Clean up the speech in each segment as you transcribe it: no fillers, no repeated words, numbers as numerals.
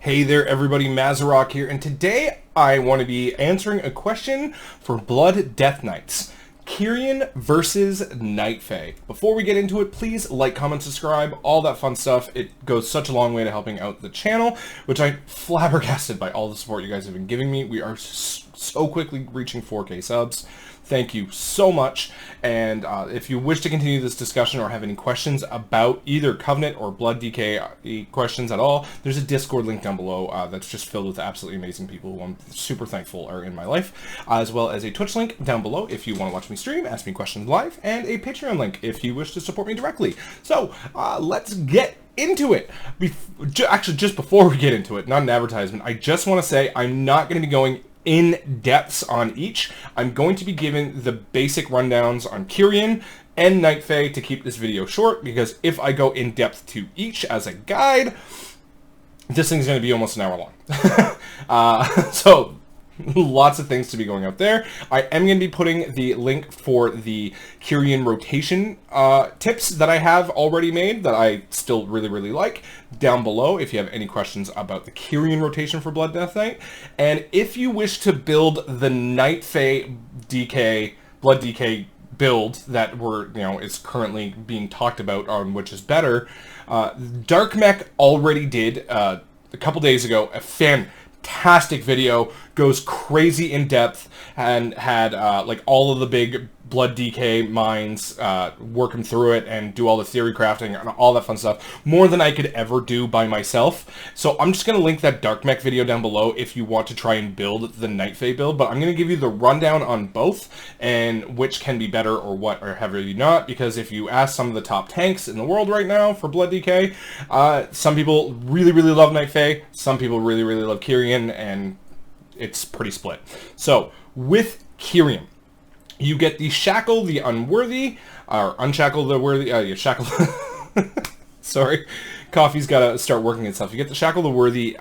Hey there everybody, Mazarok here, and today I want to be answering a question for Blood Death Knights. Kyrian versus Night Fae. Before we get into it, please like, comment, subscribe, all that fun stuff. It goes such a long way to helping out the channel, which I'm flabbergasted by all the support you guys have been giving me. We are so quickly reaching 4K subs. Thank you so much, and if you wish to continue this discussion or have any questions about either Covenant or Blood DK questions at all, there's a Discord link down below that's just filled with absolutely amazing people who I'm super thankful are in my life, as well as a Twitch link down below if you want to watch me stream, ask me questions live, and a Patreon link if you wish to support me directly. So, let's get into it. Actually, just before we get into it, not an advertisement, I just want to say I'm not going to be going in depths on each. I'm going to be giving the basic rundowns on Kyrian and Night Fae to keep this video short, because if I go in depth to each as a guide, this thing's going to be almost an hour long. So lots of things to be going out there. I am going to be putting the link for the Kyrian rotation tips that I have already made that I still really like down below if you have any questions about the Kyrian rotation for Blood Death Knight. And if you wish to build the Night Fae DK, Blood DK build that is currently being talked about on which is better, Dark Mech already did a couple days ago a fantastic video, goes crazy in depth, and had like all of the big Blood DK minds work him through it and do all the theory crafting and all that fun stuff, more than I could ever do by myself. So I'm just going to link that Dark Mech video down below if you want to try and build the Night Fae build, but I'm going to give you the rundown on both and which can be better or what or have you not, because if you ask some of the top tanks in the world right now for Blood DK, some people really love Night Fae, some people really love Kyrian, and it's pretty split. So with Kyrian, you get the Shackle the Unworthy, or Unshackle the Worthy, Shackle, sorry, coffee's got to start working itself. You get the Shackle the Worthy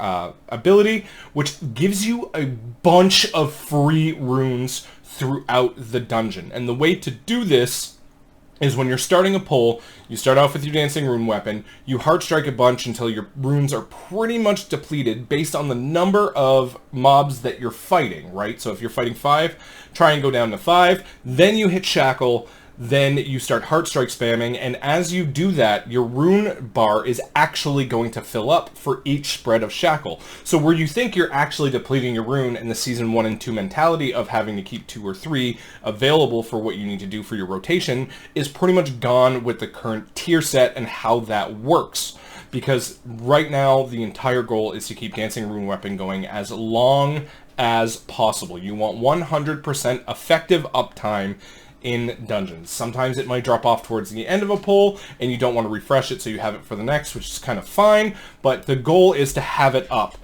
ability, which gives you a bunch of free runes throughout the dungeon. And the way to do this is when you're starting a pull, you start off with your Dancing Rune weapon, you heart strike a bunch until your runes are pretty much depleted based on the number of mobs that you're fighting, right? So if you're fighting 5, try and go down to 5, then you hit Shackle, then you start heart strike spamming, and as you do that, your rune bar is actually going to fill up for each spread of Shackle. So where you think you're actually depleting your rune in the Season 1 and 2 mentality of having to keep 2 or 3 available for what you need to do for your rotation is pretty much gone with the current tier set and how that works. Because right now, the entire goal is to keep Dancing Rune Weapon going as long as possible. You want 100% effective uptime in dungeons. Sometimes it might drop off towards the end of a pull and you don't want to refresh it, so you have it for the next, which is kind of fine, but the goal is to have it up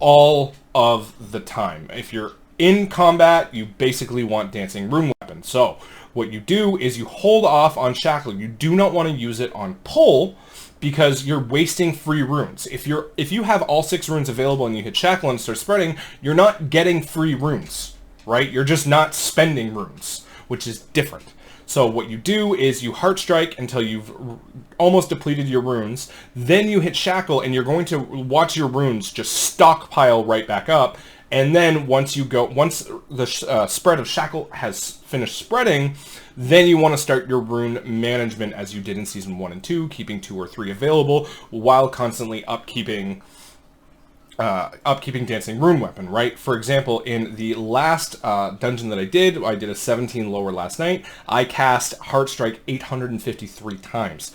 all of the time. If you're in combat, you basically want Dancing Rune Weapon. So what you do is you hold off on Shackle. You do not want to use it on pull, because you're wasting free runes. If you have all 6 runes available and you hit Shackle and start spreading, you're not getting free runes, right? You're just not spending runes, which is different. So what you do is you heart strike until you've almost depleted your runes, then you hit Shackle and you're going to watch your runes just stockpile right back up, and then once the spread of Shackle has finished spreading, then you want to start your rune management as you did in Season 1 and 2, keeping 2 or 3 available while constantly upkeeping Dancing Rune Weapon, right? For example, in the last dungeon that I did a 17 lower last night. I cast Heart Strike 853 times.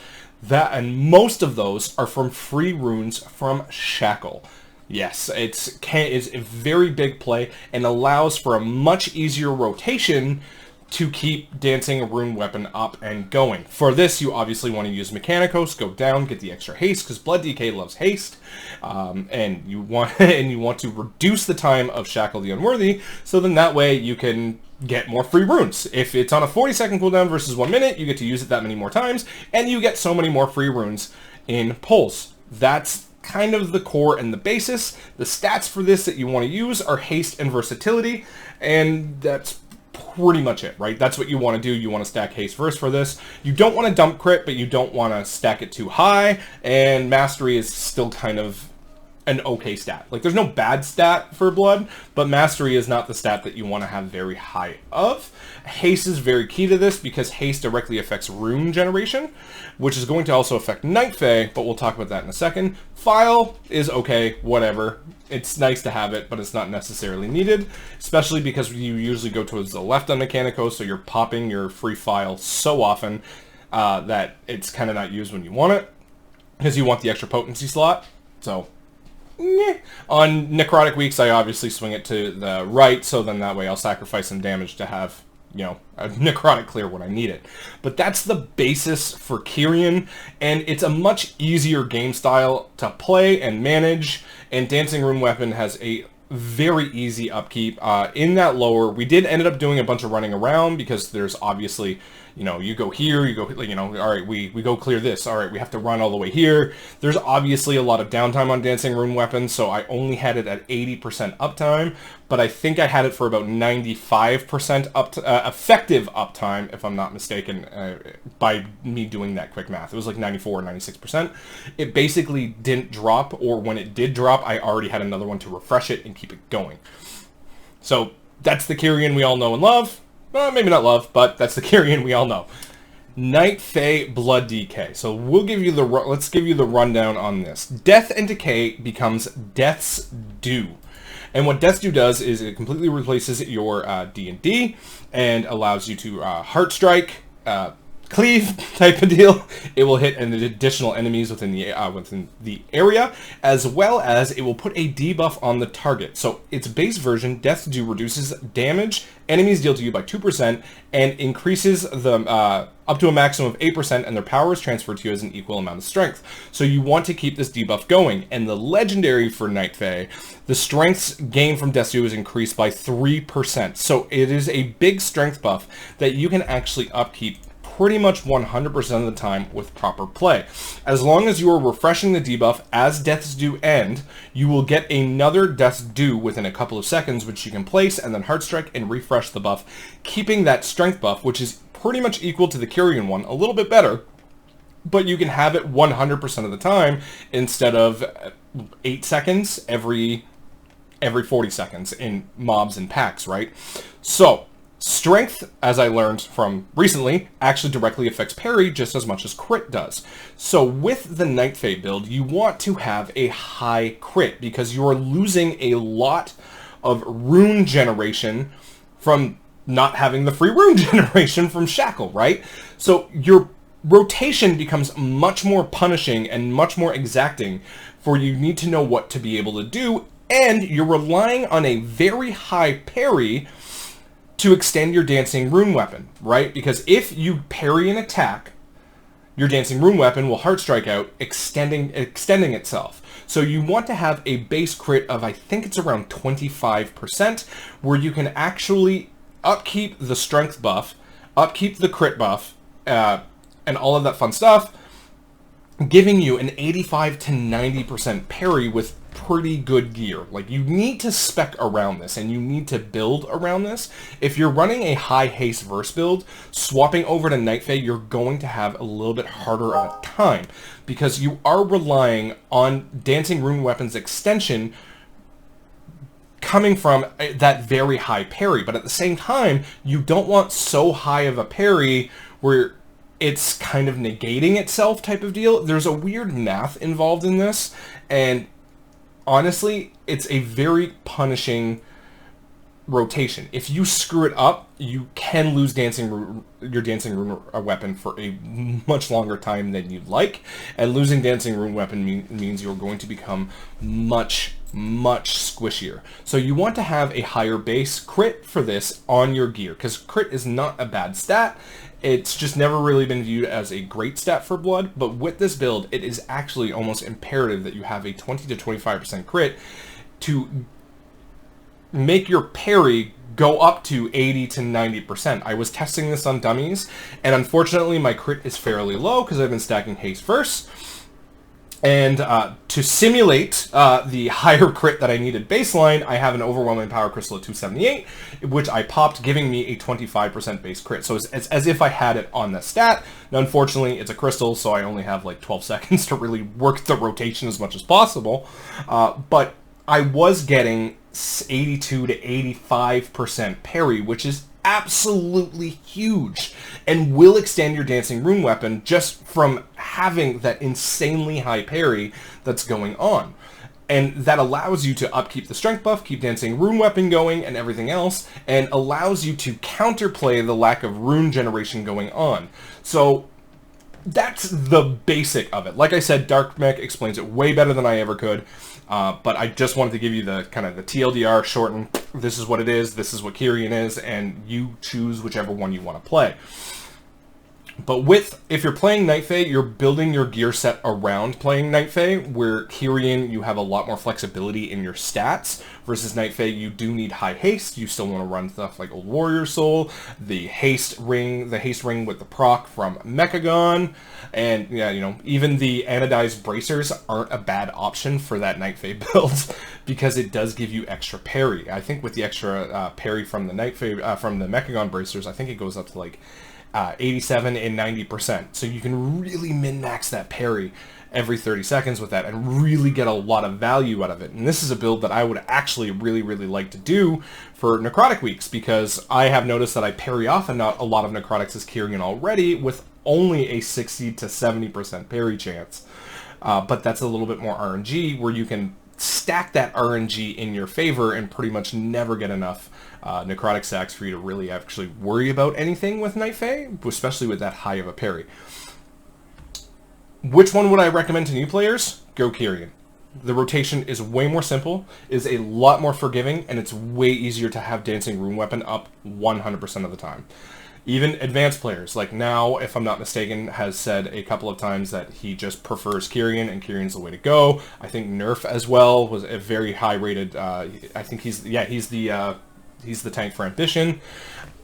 And most of those are from free runes from Shackle. Yes, it's a very big play and allows for a much easier rotation to keep Dancing Rune Weapon up and going. For this, you obviously want to use Mechanicos, go down, get the extra haste, because Blood DK loves haste, and you want to reduce the time of Shackle the Unworthy, so then that way you can get more free runes. If it's on a 40-second cooldown versus 1 minute, you get to use it that many more times, and you get so many more free runes in pulls. That's kind of the core and the basis. The stats for this that you want to use are haste and versatility, and that's pretty much it, right? That's what you want to do. You want to stack haste verse for this. You don't want to dump crit, but you don't want to stack it too high, and mastery is still kind of an okay stat. Like, there's no bad stat for Blood, but Mastery is not the stat that you want to have very high of. Haste is very key to this because Haste directly affects rune generation, which is going to also affect Night Fae, but we'll talk about that in a second. File is okay, whatever. It's nice to have it, but it's not necessarily needed, especially because you usually go towards the left on Mechanico, so you're popping your free file so often that it's kind of not used when you want it, because you want the extra potency slot. So, on necrotic weeks, I obviously swing it to the right, so then that way I'll sacrifice some damage to have, you know, a necrotic clear when I need it. But that's the basis for Kyrian, and it's a much easier game style to play and manage, and Dancing Rune Weapon has a very easy upkeep. In that lower, we did end up doing a bunch of running around because there's obviously, you know, you go here, you go, you know, all right, we go clear this, all right, we have to run all the way here. There's obviously a lot of downtime on Dancing Rune Weapon, so I only had it at 80% uptime, but I think I had it for about 95% effective uptime, if I'm not mistaken, by me doing that quick math. It was like 94 or 96%. It basically didn't drop, or when it did drop, I already had another one to refresh it and keep it going. So that's the Kyrian we all know and love. Well, maybe not love, but that's the Kyrian we all know. Night Fae Blood DK. So we'll give you let's give you the rundown on this. Death and Decay becomes Death's Due. And what Death's Due does is it completely replaces your D&D and allows you to Heart Strike, Cleave type of deal. It will hit an additional enemies within the area, as well as it will put a debuff on the target. So its base version, Death's Due, reduces damage enemies deal to you by 2% and increases the up to a maximum of 8%, and their power is transferred to you as an equal amount of strength. So you want to keep this debuff going. And the legendary for Night Fae, the strength's gain from Death's Due is increased by 3%. So it is a big strength buff that you can actually upkeep pretty much 100% of the time with proper play. As long as you are refreshing the debuff as Death's Due end, you will get another Death's Due within a couple of seconds, which you can place and then Heart Strike and refresh the buff, keeping that strength buff, which is pretty much equal to the Kyrian one, a little bit better, but you can have it 100% of the time instead of 8 seconds every 40 seconds in mobs and packs, right? So strength, as I learned from recently, actually directly affects parry just as much as crit does. So with the Night Fae build, you want to have a high crit because you are losing a lot of rune generation from not having the free rune generation from Shackle, right? So your rotation becomes much more punishing and much more exacting, for you need to know what to be able to do, and you're relying on a very high parry to extend your Dancing Rune Weapon, right? Because if you parry an attack, your Dancing Rune Weapon will Heart Strike out, extending itself. So you want to have a base crit of, I think it's around 25%, where you can actually upkeep the strength buff, upkeep the crit buff, and all of that fun stuff, giving you an 85 to 90% parry with pretty good gear. Like, you need to spec around this, and you need to build around this. If you're running a high haste verse build, swapping over to Night Fae, you're going to have a little bit harder of a time, because you are relying on Dancing Rune Weapon's extension coming from that very high parry. But at the same time, you don't want so high of a parry where it's kind of negating itself type of deal. There's a weird math involved in this, and honestly, it's a very punishing rotation. If you screw it up, you can lose your Dancing Rune Weapon for a much longer time than you'd like, and losing Dancing Rune Weapon means you're going to become much squishier. So you want to have a higher base crit for this on your gear, because crit is not a bad stat. It's just never really been viewed as a great stat for Blood, but with this build, it is actually almost imperative that you have a 20 to 25% crit to make your parry go up to 80 to 90%. I was testing this on dummies, and unfortunately my crit is fairly low because I've been stacking haste first. And to simulate the higher crit that I needed baseline, I have an Overwhelming Power Crystal at 278, which I popped, giving me a 25% base crit. So it's as if I had it on the stat. Now, unfortunately, it's a crystal, so I only have like 12 seconds to really work the rotation as much as possible. But I was getting 82 to 85% parry, which is absolutely huge and will extend your Dancing Rune weapon just from having that insanely high parry that's going on. And that allows you to upkeep the strength buff, keep Dancing Rune weapon going and everything else, and allows you to counterplay the lack of rune generation going on. So that's the basic of it. Like I said, Dark Mech explains it way better than I ever could. But I just wanted to give you the kind of the TLDR shorten. This is what it is. This is what Kyrian is, and you choose whichever one you want to play. But if you're playing Night Fae, you're building your gear set around playing Night Fae, where Kyrian, you have a lot more flexibility in your stats, versus Night Fae, you do need high haste. You still want to run stuff like Old Warrior Soul, the haste ring with the proc from Mechagon, and yeah, you know, even the anodized bracers aren't a bad option for that Night Fae build, because it does give you extra parry. I think with the extra parry from the Night Fae, from the Mechagon bracers, I think it goes up to like 87 and 90%. So you can really min-max that parry every 30 seconds with that and really get a lot of value out of it. And this is a build that I would actually really like to do for Necrotic weeks, because I have noticed that I parry off a lot of Necrotics as Kyrian already with only a 60 to 70% parry chance. But that's a little bit more RNG, where you can stack that RNG in your favor and pretty much never get enough necrotic stacks for you to really actually worry about anything with Night Fae, especially with that high of a parry. Which one would I recommend to new players? Go Kyrian. The rotation is way more simple, is a lot more forgiving, and it's way easier to have Dancing Rune weapon up 100% of the time. Even advanced players, like Now, if I'm not mistaken, has said a couple of times that he just prefers Kyrian, and Kyrian's the way to go. I think Nerf as well was a very high rated, I think he's the tank for Ambition.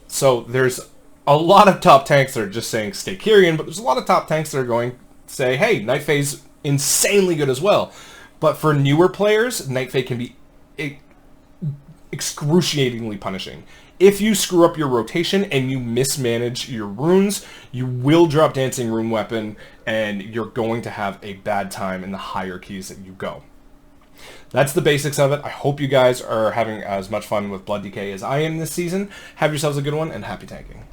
So there's a lot of top tanks that are just saying stay Kyrian, but there's a lot of top tanks that are going to say, hey, Night Fae's insanely good as well. But for newer players, Night Fae can be excruciatingly punishing. If you screw up your rotation and you mismanage your runes, you will drop Dancing Rune weapon, and you're going to have a bad time in the higher keys that you go. That's the basics of it. I hope you guys are having as much fun with Blood DK as I am this season. Have yourselves a good one, and happy tanking.